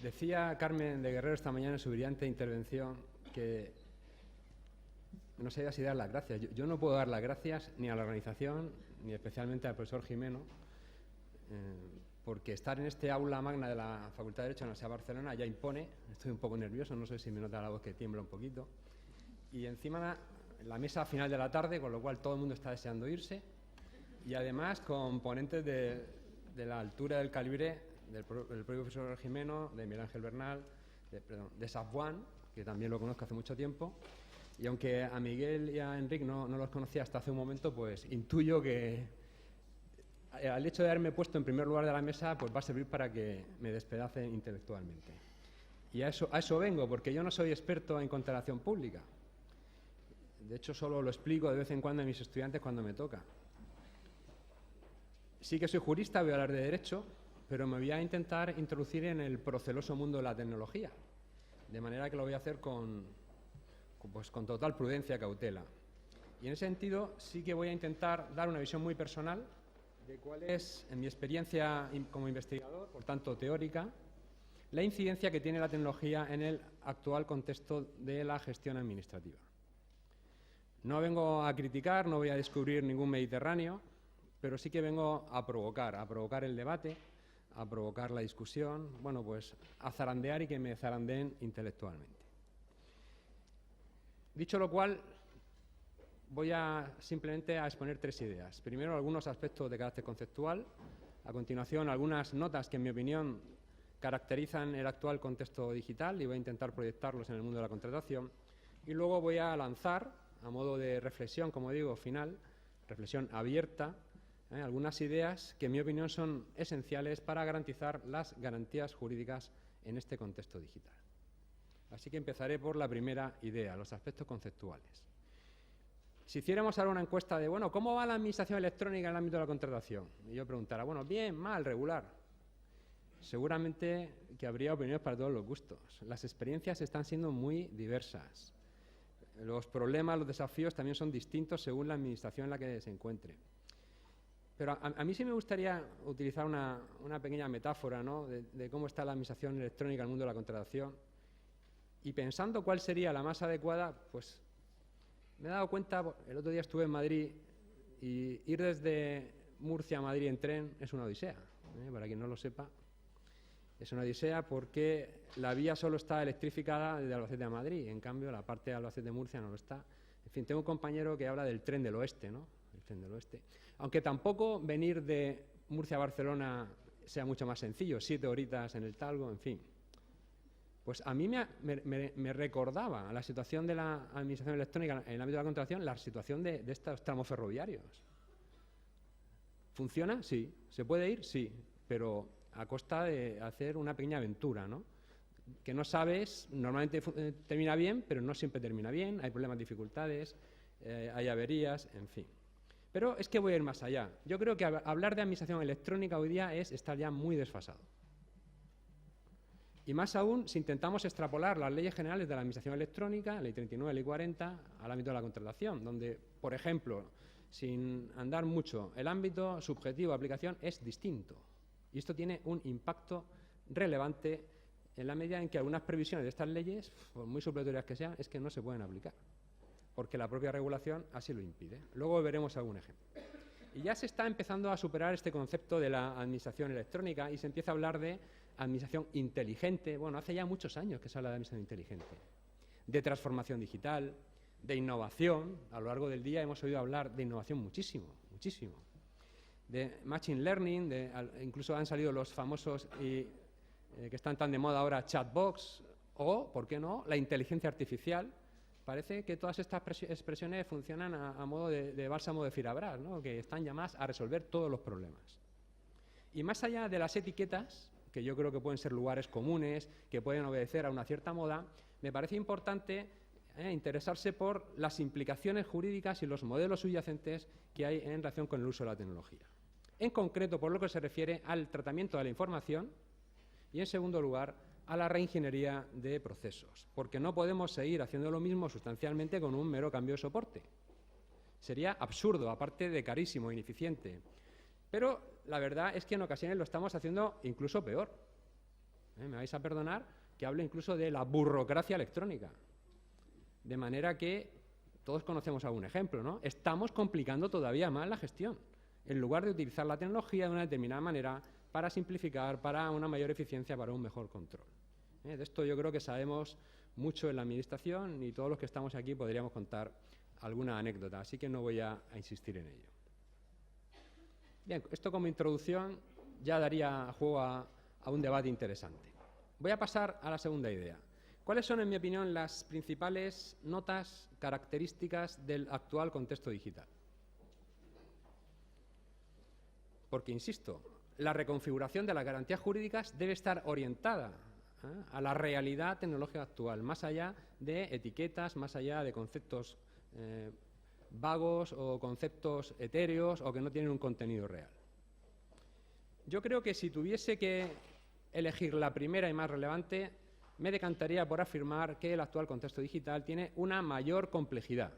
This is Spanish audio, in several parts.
Decía Carmen de Guerrero esta mañana en su brillante intervención que no sabía si dar las gracias. Yo no puedo dar las gracias ni a la organización, ni especialmente al profesor Gimeno, porque estar en este aula magna de la Facultad de Derecho de la Universidad de Barcelona ya impone. Estoy un poco nervioso, no sé si me nota la voz que tiembla un poquito. Y encima la mesa final de la tarde, con lo cual todo el mundo está deseando irse. Y además con ponentes de la altura del calibre del propio profesor Gimeno, de Miguel Ángel Bernal, de Safwan, que también lo conozco hace mucho tiempo. Y aunque a Miguel y a Enric no los conocía hasta hace un momento, pues intuyo que al hecho de haberme puesto en primer lugar de la mesa, pues va a servir para que me despedacen intelectualmente. Y a eso vengo, porque yo no soy experto en contratación pública. De hecho, solo lo explico de vez en cuando a mis estudiantes cuando me toca. Sí que soy jurista, voy a hablar de derecho, pero me voy a intentar introducir en el proceloso mundo de la tecnología, de manera que lo voy a hacer con total prudencia y cautela. Y en ese sentido sí que voy a intentar dar una visión muy personal de cuál es, en mi experiencia como investigador, por tanto teórica, la incidencia que tiene la tecnología en el actual contexto de la gestión administrativa. No vengo a criticar, no voy a descubrir ningún Mediterráneo, pero sí que vengo a provocar el debate, a provocar la discusión, bueno, pues a zarandear y que me zarandeen intelectualmente. Dicho lo cual, voy simplemente a exponer tres ideas. Primero, algunos aspectos de carácter conceptual. A continuación, algunas notas que, en mi opinión, caracterizan el actual contexto digital y voy a intentar proyectarlos en el mundo de la contratación. Y luego voy a lanzar, a modo de reflexión, como digo, final, reflexión abierta, algunas ideas que, en mi opinión, son esenciales para garantizar las garantías jurídicas en este contexto digital. Así que empezaré por la primera idea, los aspectos conceptuales. Si hiciéramos ahora una encuesta de, bueno, ¿cómo va la administración electrónica en el ámbito de la contratación? Y yo preguntara, bueno, bien, mal, regular. Seguramente que habría opiniones para todos los gustos. Las experiencias están siendo muy diversas. Los problemas, los desafíos también son distintos según la administración en la que se encuentre. Pero a mí sí me gustaría utilizar una pequeña metáfora, ¿no?, de cómo está la administración electrónica en el mundo de la contratación. Y pensando cuál sería la más adecuada, pues me he dado cuenta, el otro día estuve en Madrid y ir desde Murcia a Madrid en tren es una odisea, para quien no lo sepa. Es una odisea porque la vía solo está electrificada desde Albacete a Madrid, en cambio la parte de Albacete-Murcia no lo está. En fin, tengo un compañero que habla del tren del oeste, ¿no?, el tren del oeste. Aunque tampoco venir de Murcia a Barcelona sea mucho más sencillo, 7 horitas en el Talgo, en fin. Pues a mí me recordaba la situación de la administración electrónica en el ámbito de la contratación, la situación de estos tramos ferroviarios. ¿Funciona? Sí. ¿Se puede ir? Sí. Pero a costa de hacer una pequeña aventura, ¿no?, que no sabes, normalmente termina bien, pero no siempre termina bien, hay problemas, dificultades, hay averías, en fin. Pero es que voy a ir más allá. Yo creo que hablar de administración electrónica hoy día es estar ya muy desfasado. Y más aún si intentamos extrapolar las leyes generales de la administración electrónica, Ley 39, Ley 40, al ámbito de la contratación, donde, por ejemplo, sin andar mucho, el ámbito subjetivo de aplicación es distinto. Y esto tiene un impacto relevante en la medida en que algunas previsiones de estas leyes, por muy supletorias que sean, es que no se pueden aplicar, porque la propia regulación así lo impide. Luego veremos algún ejemplo. Y ya se está empezando a superar este concepto de la administración electrónica y se empieza a hablar de administración inteligente. Bueno, hace ya muchos años que se habla de administración inteligente, de transformación digital, de innovación. A lo largo del día hemos oído hablar de innovación muchísimo, muchísimo. De machine learning, incluso han salido los famosos que están tan de moda ahora, chatbots, o, ¿por qué no?, la inteligencia artificial. Parece que todas estas expresiones funcionan a modo de bálsamo de Firabras, ¿no?, que están llamadas a resolver todos los problemas. Y más allá de las etiquetas, que yo creo que pueden ser lugares comunes, que pueden obedecer a una cierta moda, me parece importante interesarse por las implicaciones jurídicas y los modelos subyacentes que hay en relación con el uso de la tecnología. En concreto, por lo que se refiere al tratamiento de la información y, en segundo lugar, a la reingeniería de procesos, porque no podemos seguir haciendo lo mismo sustancialmente con un mero cambio de soporte. Sería absurdo, aparte de carísimo e ineficiente. Pero la verdad es que en ocasiones lo estamos haciendo incluso peor. Me vais a perdonar que hable incluso de la burocracia electrónica. De manera que todos conocemos algún ejemplo, ¿no? Estamos complicando todavía más la gestión, en lugar de utilizar la tecnología de una determinada manera para simplificar, para una mayor eficiencia, para un mejor control. De esto yo creo que sabemos mucho en la Administración y todos los que estamos aquí podríamos contar alguna anécdota, así que no voy a insistir en ello. Bien, esto como introducción ya daría juego a un debate interesante. Voy a pasar a la segunda idea. ¿Cuáles son, en mi opinión, las principales notas características del actual contexto digital? Porque, insisto, la reconfiguración de las garantías jurídicas debe estar orientada a la realidad tecnológica actual, más allá de etiquetas, más allá de conceptos vagos o conceptos etéreos o que no tienen un contenido real. Yo creo que si tuviese que elegir la primera y más relevante, me decantaría por afirmar que el actual contexto digital tiene una mayor complejidad.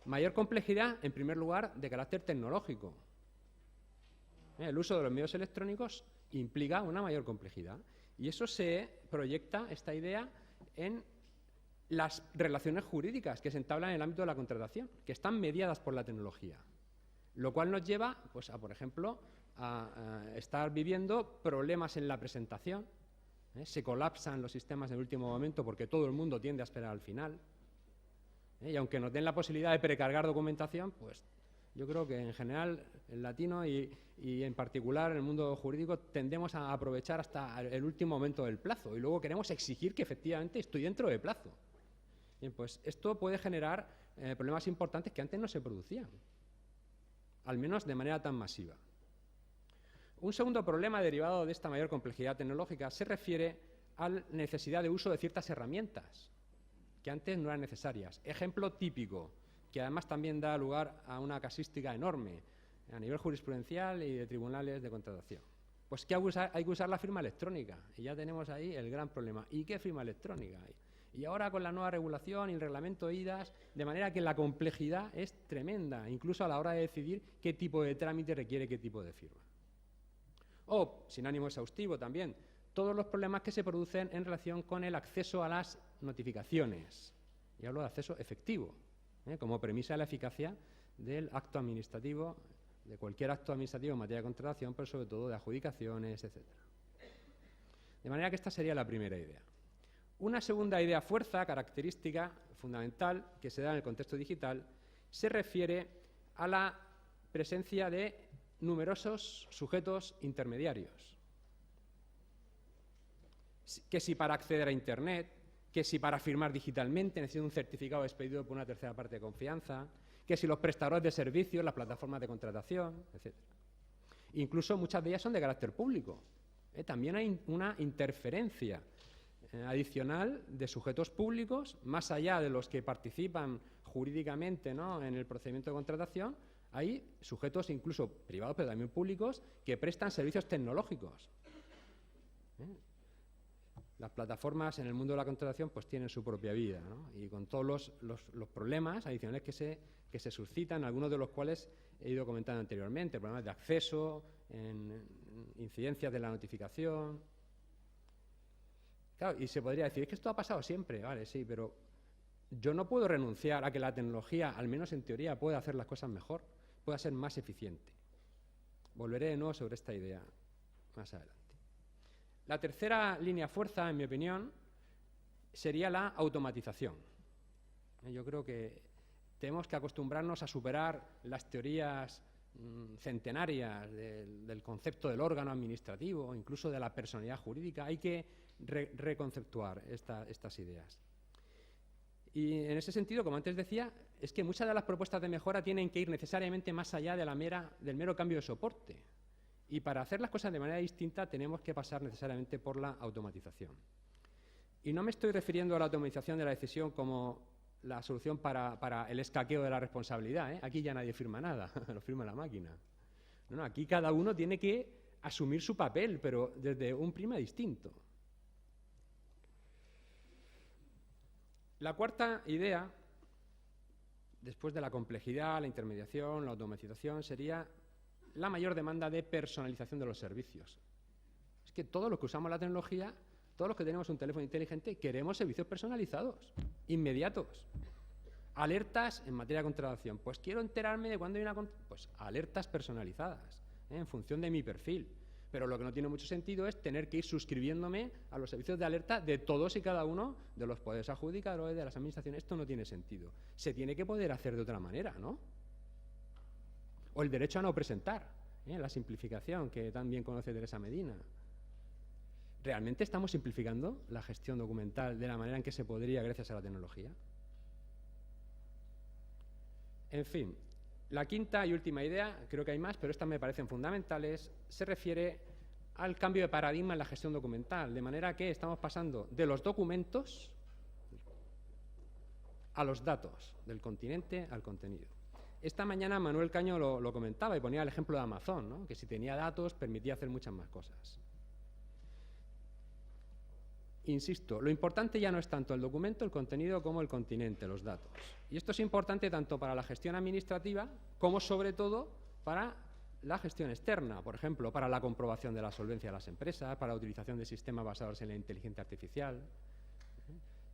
Mayor complejidad, en primer lugar, de carácter tecnológico. El uso de los medios electrónicos implica una mayor complejidad. Y eso se proyecta, esta idea, en las relaciones jurídicas que se entablan en el ámbito de la contratación, que están mediadas por la tecnología. Lo cual nos lleva, pues, a, por ejemplo, a estar viviendo problemas en la presentación. Se colapsan los sistemas en el último momento porque todo el mundo tiende a esperar al final. Y aunque nos den la posibilidad de precargar documentación, pues yo creo que en general en latino y en particular en el mundo jurídico tendemos a aprovechar hasta el último momento del plazo y luego queremos exigir que efectivamente estoy dentro de plazo. Bien, pues esto puede generar problemas importantes que antes no se producían, al menos de manera tan masiva. Un segundo problema derivado de esta mayor complejidad tecnológica se refiere a la necesidad de uso de ciertas herramientas que antes no eran necesarias. Ejemplo típico, que además también da lugar a una casística enorme a nivel jurisprudencial y de tribunales de contratación. Pues que hay que usar la firma electrónica, y ya tenemos ahí el gran problema. ¿Y qué firma electrónica hay? Y ahora con la nueva regulación y el reglamento IDAS, de manera que la complejidad es tremenda, incluso a la hora de decidir qué tipo de trámite requiere qué tipo de firma. O, sin ánimo exhaustivo también, todos los problemas que se producen en relación con el acceso a las notificaciones. Y hablo de acceso efectivo, como premisa de la eficacia del acto administrativo, de cualquier acto administrativo en materia de contratación, pero sobre todo de adjudicaciones, etc. De manera que esta sería la primera idea. Una segunda idea fuerza, característica fundamental, que se da en el contexto digital, se refiere a la presencia de numerosos sujetos intermediarios. Que si para acceder a Internet, que si para firmar digitalmente necesito un certificado expedido por una tercera parte de confianza, que si los prestadores de servicios, las plataformas de contratación, etc. Incluso muchas de ellas son de carácter público. También hay una interferencia adicional de sujetos públicos, más allá de los que participan jurídicamente, ¿no?, en el procedimiento de contratación. Hay sujetos incluso privados, pero también públicos, que prestan servicios tecnológicos. Las plataformas en el mundo de la contratación pues tienen su propia vida, ¿no? Y con todos los problemas adicionales que se suscitan, algunos de los cuales he ido comentando anteriormente, problemas de acceso, incidencias de la notificación. Claro, y se podría decir, es que esto ha pasado siempre, vale, sí, pero yo no puedo renunciar a que la tecnología, al menos en teoría, pueda hacer las cosas mejor, pueda ser más eficiente. Volveré de nuevo sobre esta idea más adelante. La tercera línea fuerza, en mi opinión, sería la automatización. Yo creo que tenemos que acostumbrarnos a superar las teorías centenarias del concepto del órgano administrativo, incluso de la personalidad jurídica. Hay que reconceptuar estas ideas. Y en ese sentido, como antes decía, es que muchas de las propuestas de mejora tienen que ir necesariamente más allá de del mero cambio de soporte. Y para hacer las cosas de manera distinta tenemos que pasar necesariamente por la automatización. Y no me estoy refiriendo a la automatización de la decisión como la solución para el escaqueo de la responsabilidad. Aquí ya nadie firma nada, lo firma la máquina. No, aquí cada uno tiene que asumir su papel, pero desde un prisma distinto. La cuarta idea, después de la complejidad, la intermediación, la automatización, sería la mayor demanda de personalización de los servicios. Es que todos los que usamos la tecnología, todos los que tenemos un teléfono inteligente, queremos servicios personalizados, inmediatos. Alertas en materia de contratación. Pues quiero enterarme de cuándo hay una... Pues alertas personalizadas, en función de mi perfil. Pero lo que no tiene mucho sentido es tener que ir suscribiéndome a los servicios de alerta de todos y cada uno de los poderes adjudicadores, de las administraciones. Esto no tiene sentido. Se tiene que poder hacer de otra manera, ¿no? O el derecho a no presentar, la simplificación que también conoce Teresa Medina. ¿Realmente estamos simplificando la gestión documental de la manera en que se podría gracias a la tecnología? En fin, la quinta y última idea, creo que hay más, pero estas me parecen fundamentales, se refiere al cambio de paradigma en la gestión documental, de manera que estamos pasando de los documentos a los datos, del continente al contenido. Esta mañana Manuel Caño lo comentaba y ponía el ejemplo de Amazon, ¿no? Que si tenía datos permitía hacer muchas más cosas. Insisto, lo importante ya no es tanto el documento, el contenido, como el continente, los datos. Y esto es importante tanto para la gestión administrativa como, sobre todo, para la gestión externa. Por ejemplo, para la comprobación de la solvencia de las empresas, para la utilización de sistemas basados en la inteligencia artificial.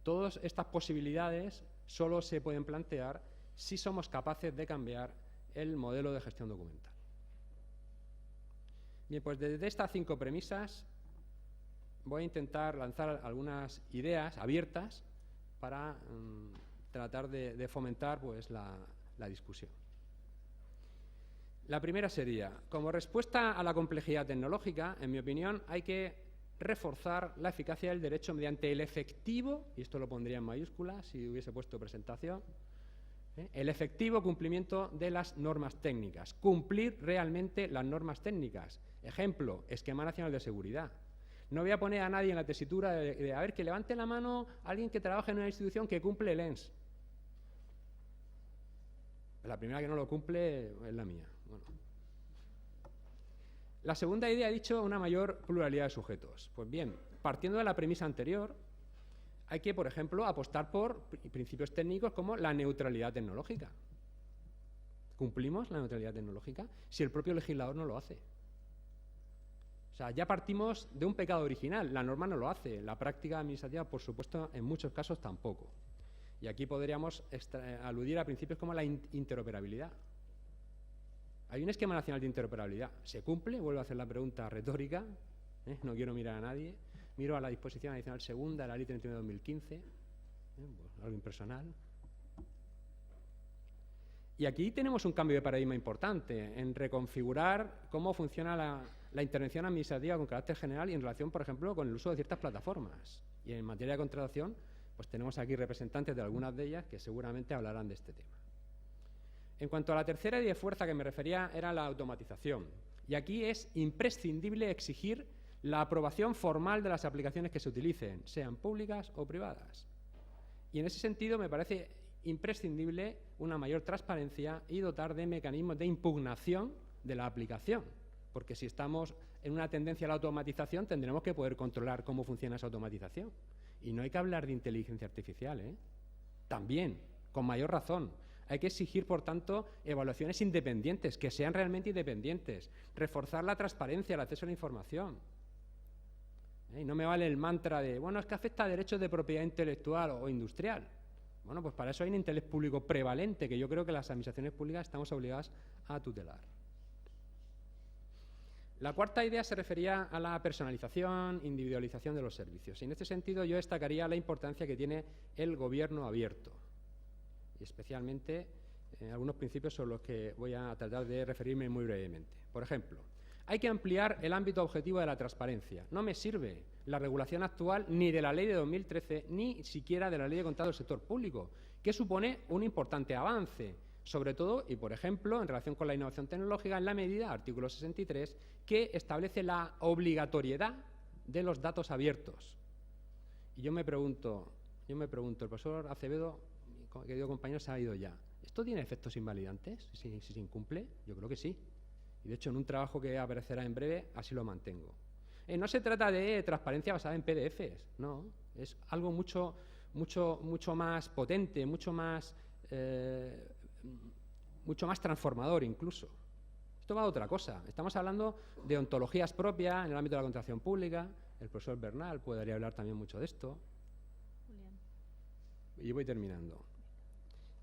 Todas estas posibilidades solo se pueden plantear si somos capaces de cambiar el modelo de gestión documental. Bien, pues desde estas 5 premisas voy a intentar lanzar algunas ideas abiertas para tratar de fomentar pues, la discusión. La primera sería, como respuesta a la complejidad tecnológica, en mi opinión, hay que reforzar la eficacia del derecho mediante el efectivo, y esto lo pondría en mayúsculas si hubiese puesto presentación, el efectivo cumplimiento de las normas técnicas. Cumplir realmente las normas técnicas. Ejemplo, Esquema Nacional de Seguridad. No voy a poner a nadie en la tesitura de a ver, que levante la mano alguien que trabaje en una institución que cumple el ENS. La primera que no lo cumple es la mía. Bueno. La segunda idea, he dicho, una mayor pluralidad de sujetos. Pues bien, partiendo de la premisa anterior, hay que, por ejemplo, apostar por principios técnicos como la neutralidad tecnológica. ¿Cumplimos la neutralidad tecnológica? Si el propio legislador no lo hace. O sea, ya partimos de un pecado original. La norma no lo hace. La práctica administrativa, por supuesto, en muchos casos tampoco. Y aquí podríamos aludir a principios como la interoperabilidad. Hay un esquema nacional de interoperabilidad. ¿Se cumple? Vuelvo a hacer la pregunta retórica. No quiero mirar a nadie. Miro a la disposición adicional segunda de la Ley 39 de 2015. Pues, algo impersonal. Y aquí tenemos un cambio de paradigma importante en reconfigurar cómo funciona la intervención administrativa con carácter general y en relación, por ejemplo, con el uso de ciertas plataformas. Y en materia de contratación, pues tenemos aquí representantes de algunas de ellas que seguramente hablarán de este tema. En cuanto a la tercera idea de fuerza que me refería, era la automatización. Y aquí es imprescindible exigir la aprobación formal de las aplicaciones que se utilicen, sean públicas o privadas. Y en ese sentido me parece imprescindible una mayor transparencia y dotar de mecanismos de impugnación de la aplicación, porque si estamos en una tendencia a la automatización tendremos que poder controlar cómo funciona esa automatización. Y no hay que hablar de inteligencia artificial, También, con mayor razón. Hay que exigir, por tanto, evaluaciones independientes, que sean realmente independientes, reforzar la transparencia, el acceso a la información. Y no me vale el mantra de, bueno, es que afecta a derechos de propiedad intelectual o industrial. Bueno, pues para eso hay un interés público prevalente que yo creo que las administraciones públicas estamos obligadas a tutelar. La cuarta idea se refería a la personalización, individualización de los servicios. Y en este sentido yo destacaría la importancia que tiene el gobierno abierto. Y especialmente algunos principios sobre los que voy a tratar de referirme muy brevemente. Por ejemplo, hay que ampliar el ámbito objetivo de la transparencia. No me sirve la regulación actual ni de la ley de 2013, ni siquiera de la ley de contratos del sector público, que supone un importante avance, sobre todo, y por ejemplo, en relación con la innovación tecnológica, en la medida, artículo 63, que establece la obligatoriedad de los datos abiertos. Y yo me pregunto, el profesor Acevedo, mi querido compañero, se ha ido ya. ¿Esto tiene efectos invalidantes si se incumple? Yo creo que sí. Y de hecho, en un trabajo que aparecerá en breve, así lo mantengo. No se trata de transparencia basada en PDFs, no. Es algo mucho más potente, mucho más transformador incluso. esto va a otra cosa. Estamos hablando de ontologías propias en el ámbito de la contratación pública. El profesor Bernal podría hablar también mucho de esto. Julián. Y voy terminando.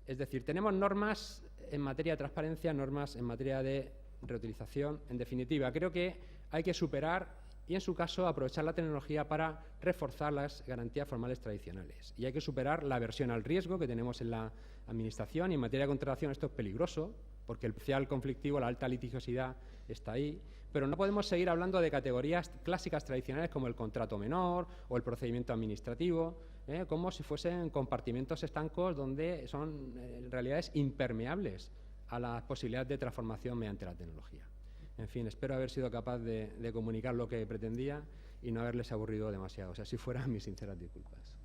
Es decir, tenemos normas en materia de transparencia, normas en materia de reutilización. En definitiva, creo que hay que superar y, en su caso, aprovechar la tecnología para reforzar las garantías formales tradicionales. Y hay que superar la aversión al riesgo que tenemos en la Administración, y en materia de contratación esto es peligroso, porque el potencial conflictivo, la alta litigiosidad está ahí, pero no podemos seguir hablando de categorías clásicas tradicionales como el contrato menor o el procedimiento administrativo, como si fuesen compartimentos estancos donde son realidades impermeables a las posibilidades de transformación mediante la tecnología. En fin, espero haber sido capaz de comunicar lo que pretendía y no haberles aburrido demasiado. Si así fuera, mis sinceras disculpas.